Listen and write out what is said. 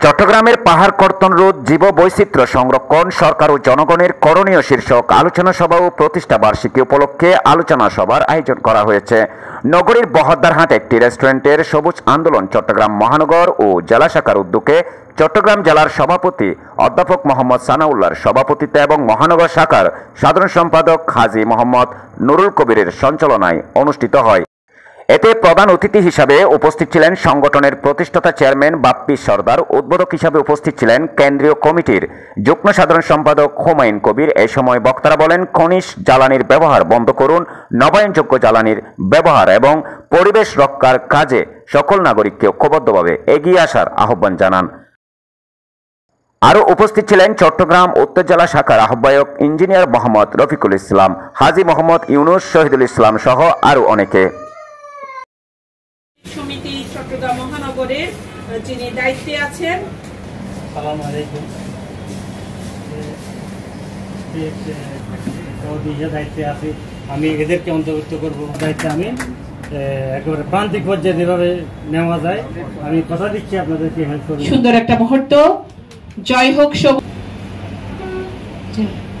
চট্টগ্রামের পাহাড় কর্তন রোধ, জীববৈচিত্র্য সংরক্ষণ, সরকার ও জনগণের করণীয় শীর্ষক আলোচনা সভা ও প্রতিষ্ঠা বার্ষিকী উপলক্ষে আলোচনা সভার আয়োজন করা হয়েছে। নগরীর বহদ্দারহাট একটি রেস্টুরেন্টের সবুজ আন্দোলন চট্টগ্রাম মহানগর ও জেলা শাখার উদ্যোগে চট্টগ্রাম জেলার সভাপতি অধ্যাপক মোহাম্মদ সানাউল্লাহর সভাপতিত্বে এবং মহানগর শাখার সাধারণ সম্পাদক হাজী মোহাম্মদ নুরুল কবিরের সঞ্চালনায় অনুষ্ঠিত হয়। এতে প্রধান অতিথি হিসাবে উপস্থিত ছিলেন সংগঠনের প্রতিষ্ঠাতা চেয়ারম্যান বাপ্পি সরদার। উদ্বোধক হিসাবে উপস্থিত ছিলেন কেন্দ্রীয় কমিটির যুগ্ম সাধারণ সম্পাদক হুমায়ুন কবির। এই সময় বক্তারা বলেন, খনিজ জ্বালানির ব্যবহার বন্ধ করুন, নবায়নযোগ্য জ্বালানির ব্যবহার এবং পরিবেশ রক্ষার কাজে সকল নাগরিককে ঐক্যবদ্ধভাবে এগিয়ে আসার আহ্বান জানান। আরও উপস্থিত ছিলেন চট্টগ্রাম উত্তর জেলা শাখার আহ্বায়ক ইঞ্জিনিয়ার মোহাম্মদ রফিকুল ইসলাম, হাজী মোহাম্মদ ইউনুস, শহীদুল ইসলাম সহ আরও অনেকে। সমিতি চট্টগ্রাম মহানগরের যিনি দায়িত্বে আছেন, আসসালামু আলাইকুম। দায়িত্বে আছি আমি, এদেরকে অন্তর্ভুক্ত করবো দায়িত্বে আমি একেবারে প্রান্তিক পর্যায়ে যেভাবে নেওয়া যায় আমি কথা দিচ্ছি আপনাদেরকে হেল্প করব। সুন্দর একটা মুহূর্ত। জয় হোক সবুজ।